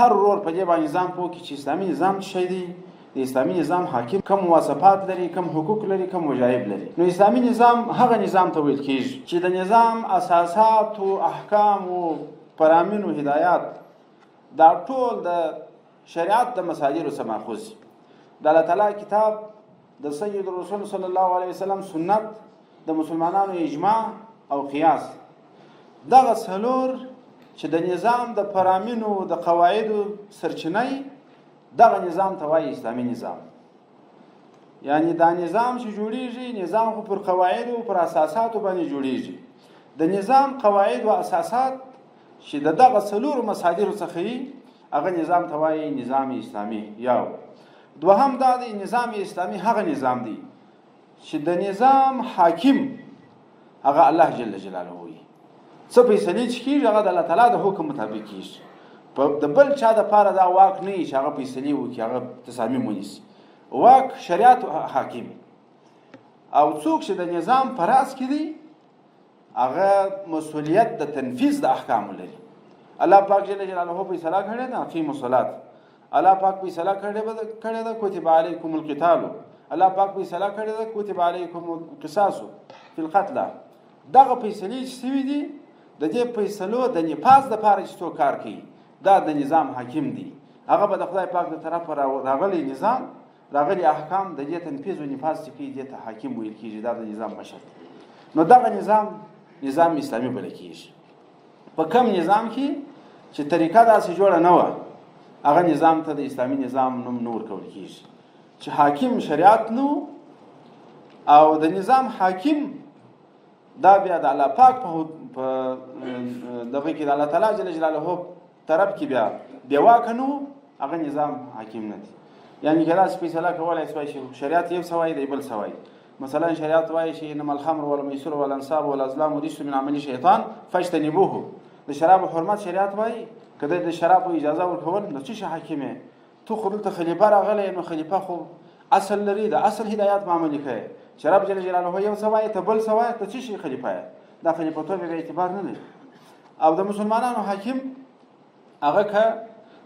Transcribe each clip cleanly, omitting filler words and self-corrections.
هر ورور په دې باندې ځان پوه کړي چې اسلامي نظام څه شی دی، د اسلامي نظام حاکم کم مواصفات لري، کم حقوق لري، کم وجایب لري. نو اسلامي نظام هغه نظام ته ویل کېږي چې د نظام اساسات او احکام او فرامین او هدایات دا ټول د شریعت د مصادرو څخه ماخوذ د الله تعالی کتاب، د سید رسول صلی الله علیه وسلم سنت، د مسلمانانو اجماع او قیاس. دغه څلور چې د نظام د فرامینو د قواعدو سرچینه دغه نظام ته وایي اسلامي نظام. یعنی دا نظام چې جوړیږي، نظام خو پر قواعدو او پر اساساتو باندې جوړیږي. د نظام قواعد او اساسات چې دغه څلور مصادرو څخه هغه نظام ته وایي نظام اسلامي. یو دوهم دا دی نظام اسلامي هغه نظام دی چې د نظام حاکم هغه الله جل جلاله وي. څه فیصلې چې کېږي هغه د الله تعالی د حکم مطابق کېږي. د بل چا دپاره دا واک نه وي چې هغه فیصلې وکړي، هغه تصامیم ونیسي. واک شریعت حاکم. او څوک چې د نظام په راس کې دی هغه مسؤلیت د تنفیذ د احکامو لري. الله پاک جل جلاله فیصله کړې ده اقیموا الصلاة. الله پاک فیصله کړې ده کتب علیکم القتال. الله پاک فیصله کړې ده کتب علیکم القصاص فی القتل. دغه فیصلې چې سوي دي د دې فیصلو د نفاذ دپاره چې څوک کار کوي دا د نظام حاکم دی. هغه به د خدای پاک د طرفه راغلی نظام، راغلی احکام د دې تنفیذ او نفاذ چې کوي دې ته حاکم ویل کېږي. دا د نظام مشر. نو دغه نظام اسلامي بلل کېږي. په کم نظام کې چې طریقه داسې جوړه نه وه هغه نظام ته د اسلامي نظام نوم نه ورکول کېږي. چې حاکم شریعت نو او د نظام حاکم دا بیا د الله پاک په دغه کې د الله تعالی جل جلاله طرف کې بیا بېواکه نو هغه نظام حاکم نه دی. یعنې که داسې فیصله کولی شوی چې شریعت یو څه وایي دی بل څه وایي. مثلا شریعت وایي چې انما الخمر والمیسر والانصاب والازلام رجس من عمل شیطان فاجتنبوه. د شرابو حرمت شریعت وایي که د شرابو اجازه ورکول نو څه شی حاکم یې؟ تو خو دلته خلیفه راغلی، نو خلیفه خو اصل لري، د اصل هدایات به عملي کوي. چې رب جل جلاله یو څه وایي ته بل څه وایي، ته څه شي خلیفه یې؟ دا خلیفتوب به اعتبار نه لري. او د مسلمانانو حاکم هغه که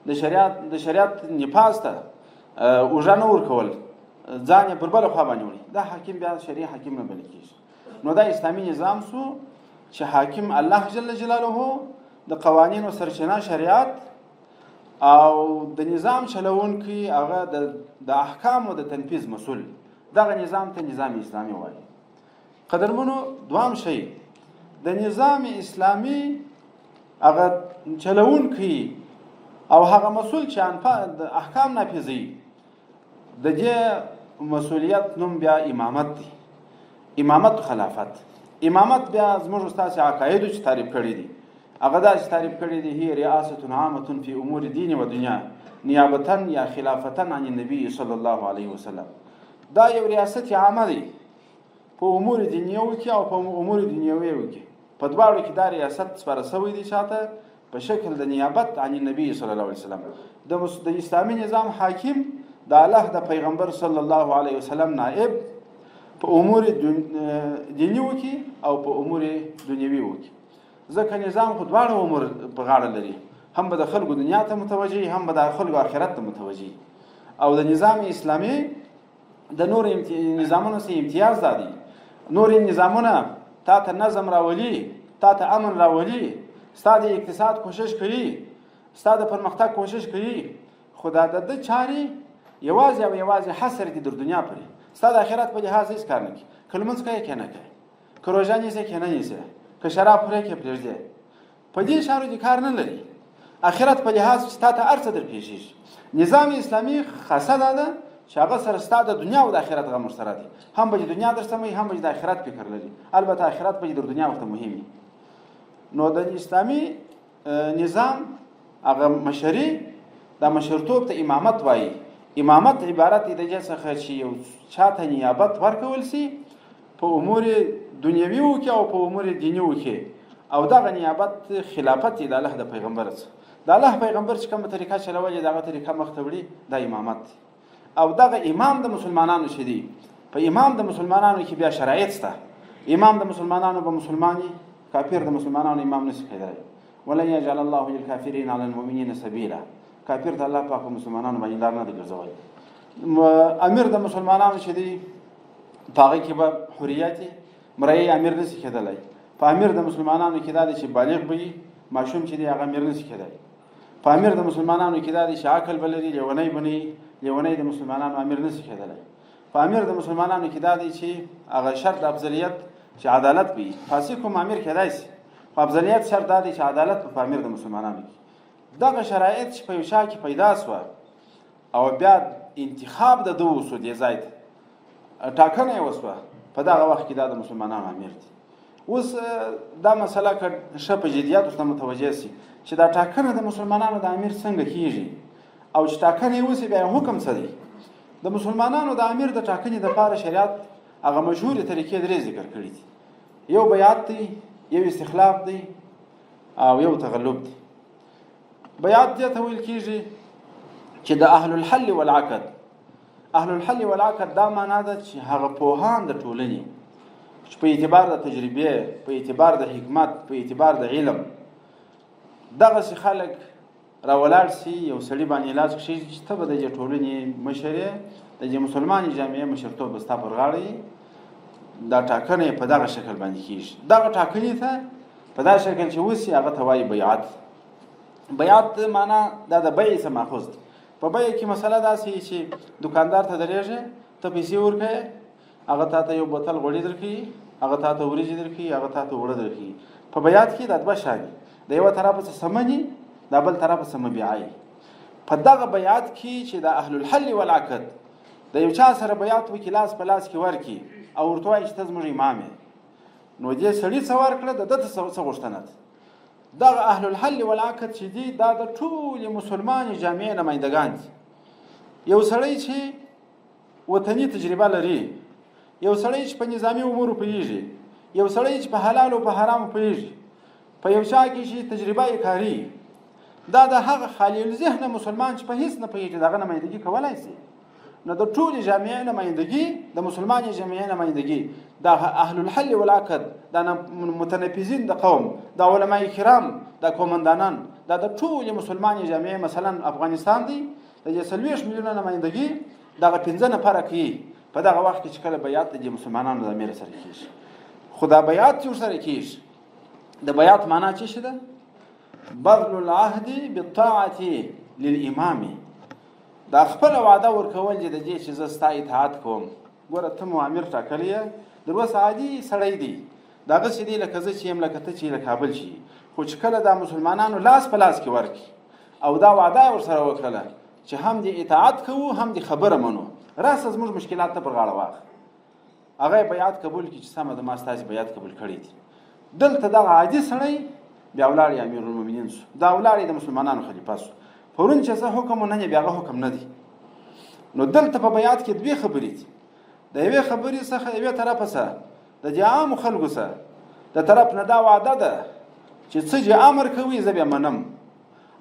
د شریعت نفاذ ته اوږه نه ورکول، ځان یې پر بله خوا باندې وړي، دا حاکم بیا شرعي حاکم نه بلل کېږي. نو دا اسلامي نظام سو چې حاکم الله جل جلاله د قوانینو سرچینه شریعت او د نظام چلونکی هغه د احکامو د تنفیذ مسؤل. دغه نظام ته نظام اسلامي وایي. قدرمنو دوام شی د نظام اسلامي هغه چلونکی او هغه مسؤل چې د احکام نافذوي د دې مسؤلیت نوم بیا امامت دی. امامت خلافت. امامت بیا زموږ استاد عقایدو چې تعریف کړي دي هغه داسې تعریف کړي دي هي ریاست عامه فی امور دین و دنیا نیابتا یا خلافتا عن النبی صلی الله علیه وسلم. دا یو ریاست عامه دی په امور دینیو کې او په امور دنیویو کې. په دواړو کې دا ریاست سپاره شوی دی شاته په شکل د نیابت عن النبی صلی الله علیه وسلم. د اسلامي نظام حاکم د الله د پیغمبر صلی الله علیه وسلم نائب په امور دینیو کې او په امور دنیویو کې. ځکه نظام خو دواړه امور په غاړه لري، هم به د خلکو دنیا ته متوجه، هم به د خلکو آخرت ته متوجه. او د نظام اسلامي د نور نظامونو سره امتیاز دادي. نور نظامونه تا ته نظم راولي، تا ته امن راولي، ستا د اقتصاد کوشش کوي، ستا د پرمختګ کوشش کوي، خو دا د چارې یوازې او یوازې حصر دي در دنیا پورې. ستا د آخرت په لحاظ هېڅ کار نه کوي. که لمونځ کوې که نه کوې، که روژه نیسې که نه نیسې، که شراب خورې که پرېږدې، په دې چارو دې کار نه لري. آخرت په لحاظ ستا ته هر څه در پېښېږي. نظام اسلامي خاصه دا ده چې هغه سره ستا د دنیا او د آخرت غم ورسره دی. هم به د دنیا در سموي، هم به د آخرت فکر لري. البته آخرت به د دنیا ورته مهم وي. نو د اسلامي نظام هغه مشري د مشرتوب ته امامت وایي. امامت عبارت دی د دې څخه چې یو چاته نیابت ورکول سي په امور دنیویو کې او په امور دینیو کې، او دغه نیابت خلافت دی د الله د پیغمبر څخه. د الله پیغمبر چې کومه طریقه چلولې دغه طریقه مخ ته وړي د امامت. او دغه امام د مسلمانانو چې دی، په امام د مسلمانانو کې بیا شرایط شته. امام د مسلمانانو به مسلماني، کافر د مسلمانانو امام نشي کېدلی. ولن یجعل الله للکافرین علی المؤمنین سبیلا. کافر ته الله پاک مسلمانانو باندې لار نه دی ګرځولی. امیر د مسلمانانو چې دی په هغه کې به حریت مرئي امیر نشي کېدلی. په امیر د مسلمانانو کې دا دی چې بالغ به وي، ماشوم چې دی هغه امیر نشي کېدلی. په امیر د مسلمانانو کې دا دی چې عقل به لري، لیونی به نه وي، لیونی د مسلمانانو امیر نشي کېدلی. په امیر د مسلمانانو کې دا دی چې هغه شرط د افضلیت چې عدالت به وي. فاسق هم امیر کېدای شي، خو افضلیت شرط دا دی چې عدالت په امیر د مسلمانانو کې. دغه شرایط چې په یو چا کې پیدا سوه او بیا انتخاب د ده وسو دې ځای ته ټاکنه یې وسوه، په دغه وخت کې دا د مسلمانانو امیر دی. اوس دا مسله که ښه په جدیت ورته متوجه سي چې دا ټاکنه د مسلمانانو د امیر څنګه کېږي او چې ټاکنه یې وسي بیا حکم څه دی. د مسلمانانو د امیر د ټاکنې دپاره شریعت هغه مشهورې طریقې درې ذکر کړي دي. یو بیعت دی، یو استخلاف دی او یو تغلب دی. بیعت دې ته ویل کېږي چې د اهل الحل والعقد، اهل الحل والعقد دا معنا ده چې هغه پوهان د ټولنې چې په اعتبار د تجربې، په اعتبار د حکمت، په اعتبار د علم دغسې خلک راولاړ سي یو سړي باندې لاس کښېږدي چې ته به د دې ټولنې مشر یې، د دې مسلمانې جامعې مشرتوب به ستا پر غاړه یي. دا ټاکنه یې په دغه شکل باندې کېږي. دغه ټاکنې ته په دغه شکل چې وسي هغه ته وایي بیعت. بیعت معنا دا د بیع څخه ماخوذ دی. په بیع کې مسله داسې چې دکاندار ته درېږې، ته پیسې ورکوې، هغه تا ته یو بوتل غوړي درکوي، هغه تا ته وریجې درکوي، هغه تا ته اوړه درکوي. په بیعت کې دا دوه شان دي، د یوه طرفه څه سمني، دا بل طرفه څه مبیعه. په دغه بیعت کې چې د اهل الحل والعقد د یو چا سره بیعت وکړي، لاس په لاس کې ورکړي او ورته وایي چې ته زموږ امام یې، نو دې سړي څه ورکړه، د ده ته څه غوښتنه ده. دغه اهل الحل والعقد چې دي دا د ټولې مسلمانې جامعې نمایندګان دي. یو سړی چې وطني تجربه لري، یو سړی چې په نظامي امورو پوهېږي، یو سړی چې په حلال او په حرامو پوهېږي، په یو چا کې چې تجربه یې کاري، دا د هغه خالي الذهن مسلمان چې په هیڅ نه پوهېږي دغه نمایندګي کولی شي. نو د ټولې جامعې نمایندګي، د مسلمانې جامعې نمایندګي، دا اهل الحل والعقد، دا متنفذین د قوم، دا علماء کرام، دا قومندانان، دا د ټولې مسلمانې جامعې مثلا افغانستان دی، د دې 40 میلیونه نمایندګي دغه 15 نفره کوي. په دغه وخت کې چې کله بیعت د مسلمانانو د امیر سره کېږي، خو دا بیعت چې ورسره کېږي، د بیعت معنا څه شي ده؟ بذل العهد بالطاعة للامام. دا خپل وعده ورکول چې د دې چې زه ستا اطاعت کوم. ګوره ته مو امیر ټاکلی یې، در اوسه عادي سړی دی، دغسې دی لکه زه چې یم، لکه ته چې له کابل شي، خو چې کله دا مسلمانانو لاس په لاس کې ورکړي او دا وعده یې ورسره وکړله چې هم دې اطاعت کوو هم دې خبره منو، راسه زموږ مشکلات ته پر غاړه واخ، هغه یې بیعت قبول کړي چې سمه ده ما ستاسې بیعت قبول کړی دي. دلته دغه عادي سړی بیا ولاړ یې امیرالمؤمنین سو، دا ولاړ یې د مسلمانانو خلیفه سو. پرون چې څه حکم و نن یې بیا هغه حکم نه دی. نو دلته په بیعت کې دوې خبرې دي. د یوې خبرې څخه یوې طرفه څه د دې عامو خلکو څه د طرف نه دا وعده ده چې څه چې امر کوي زه بیا منم،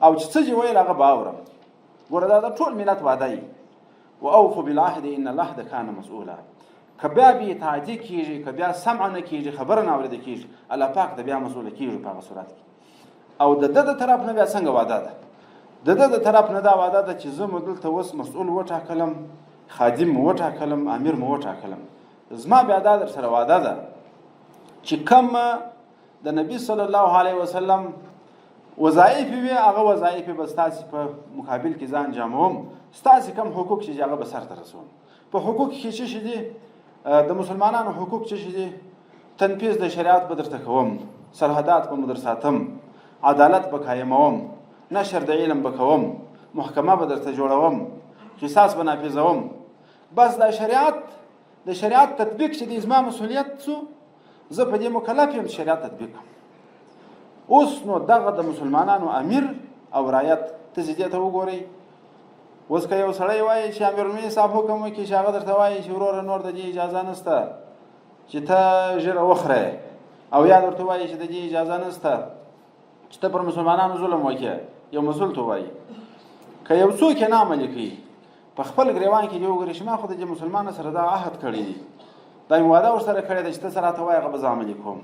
او چې څه چې ویل هغه به اورم. ګوره دا د ټول ملت وعده وي. واوفوا بالعهد ان العهد كان مسؤولا. که بیا بې اطاعتي کېږي، که بیا سمع نه کېږي، خبره نه اورېده کېږي، الله پاک د بیا مسؤوله کېږي په هغه صورت کې. او د ده د طرف نه بیا څنګه وعده ده؟ د ده د طرف نه دا وعده ده چې زه مو دلته اوس مسؤول وټاکلم، خادم مو وټاکلم، امیر مو وټاکلم، زما بیا دا در سره وعده ده چې کوم د نبي صلی الله علیه وسلم وظایف وي، هغه وظایف به ستاسې په مقابل کې ځان جاموم، ستاسې کوم حقوق چې هغه به سرته رسوم. په حقوق کې څه شي دي؟ د مسلمانانو حقوق څه شي دي؟ تنفیذ د شریعت به درته کوم، سرحدات به مو در ساتم، عدالت به قایموم، نشر د علم به کوم، محکمه به درته جوړوم، قصاص به نافظوم. بس د شریعت تطبیق چې د زما مسؤلیت سو، زه په دې مکلف یم چې شریعت تطبیق کړم. اوس نو دغه د مسلمانانو امیر او رعیت تاسې دې ته وګورئ. اوس که یو سړی وایي چې امیرالمؤمنین صاحب حکم وکړي چې هغه درته وایي چې وروره نور د دې اجازه نشته چې ته ژیره وخورې، او یا درته وایي چې د دې اجازه نشته چې ته پر مسلمانانو ظلم وکړې، یو مسؤل ته وایي. که یو څوک یې نه عملي کوي، په خپل ګریوان کې دې وګوري چې ما خو د دې مسلمان سره دا عهد کړی دی، دا مې وعده ورسره کړې ده چې ته څه راته وایې هغه به زه عملي کوم.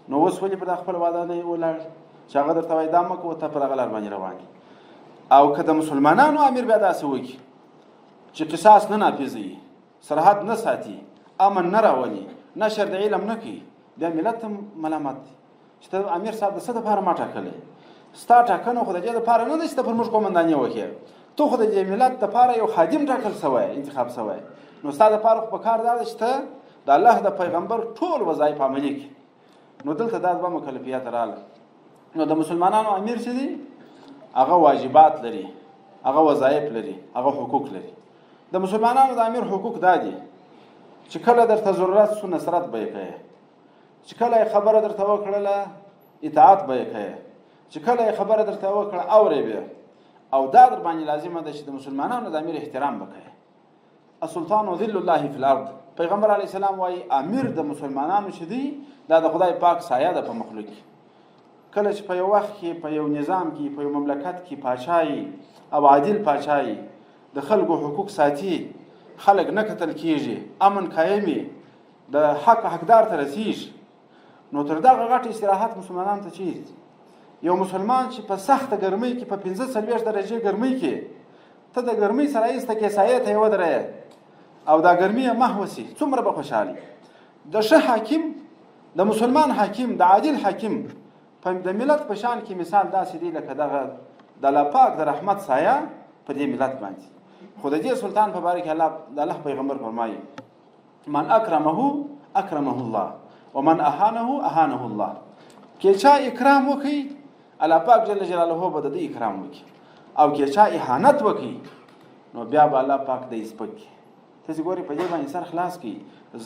نو اوس ولې په دا خپل وعده نه ولاړ چې هغه درته وایي دا مه کوه، ته پر هغه لار باندې روان یې. او که د مسلمانانو امیر بیا داسې وکړي چې قصاص نه نافظوي، سرحد نه ساتي، امن نه راولي، نشر د علم نه کوي، بیا ملت هم ملامت دی چې ته امیر صاحب د څه دپاره ما ټاکلی؟ ستا ټاکنه خو د دې دپاره نه ده چې ته پر موږ قومنداني وکړې، ته خو د دې ملت دپاره یو خادم ټاکل سوی، انتخاب سوی، نو ستا دپاره خو په کار دا ده چې ته د الله د پیغمبر ټول وظایف عملي کړي. نو دلته دا دوه مکلفیات راغله. نو د مسلمانانو امیر چې دی هغه واجبات لري، هغه وظایف لري، هغه حقوق لري. د مسلمانانو د امیر حقوق دا دي چې کله درته ضرورت سو نصرت به یې کوې، چې کله یې خبره درته وکړله اطاعت به یې کوې، چې کله یې خبره درته وکړه اورې بیا، او دا در باندې لازمه ده چې د مسلمانانو د امیر احترام به کوې. السلطان ذل الله فی الارض، پیغمبر علیه السلام وایي امیر د مسلمانانو چې دی دا د خدای پاک سایه ده په مخلوق کې. کله چې په یو وخت کې په یو نظام کې په یو مملکت کې پاچایي او عادل پاچایي د خلکو حقوق ساتي، خلک نه قتل کیږي، امن قایمي، د حق حقدار ته رسیږي، نو تر دغه غټ استراحت مسلمانانو ته چیرې؟ یو مسلمان چې په سخته ګرمۍ کې په 45 درجې ګرمۍ کې ته د ګرمۍ سره ایسته کې سایه ته یې ودرې او دا ګرمي یې محو سي، څومره به خوشحالي. د ښه حاکم، د مسلمان حاکم، د عادل حاکم د ملت په شان کې مثال داسې دی لکه دغه د الله پاک د رحمت سایه په دې ملت باندې. خو د دې سلطان په باره کې د الله پیغمبر فرمایي من اکرمه اکرمه الله ومن اهانه اهانه الله. که چا اکرام وکړي الله پاک جل جلاله به د دې اکرام وکړي، او که چا اهانت وکړي نو بیا به الله پاک د سپک کړي. تاسې ګورئ په دې باندې سر خلاص کړي.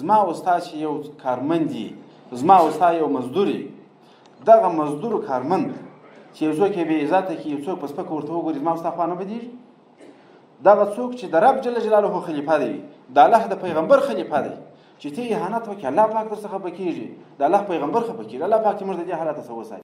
زما او ستا چې یو کارمند دي، زما او ستا یو مزدور، دغه مزدور کارمند چې یو څوک یې بې عزته کړي، یو څوک په سپکه ورته وګوري، زما او ستا خوا نه بدېږي؟ دغه څوک چې د رب جل جلاله خلیفه دی، د الله د پیغمبر خلیفه دی، چې ته اهانت وکړې الله پاک در څخه خفه کېږي، د الله پیغمبر خفه کېږي، الله پاک چې موږ د دې حالته څه وساتي.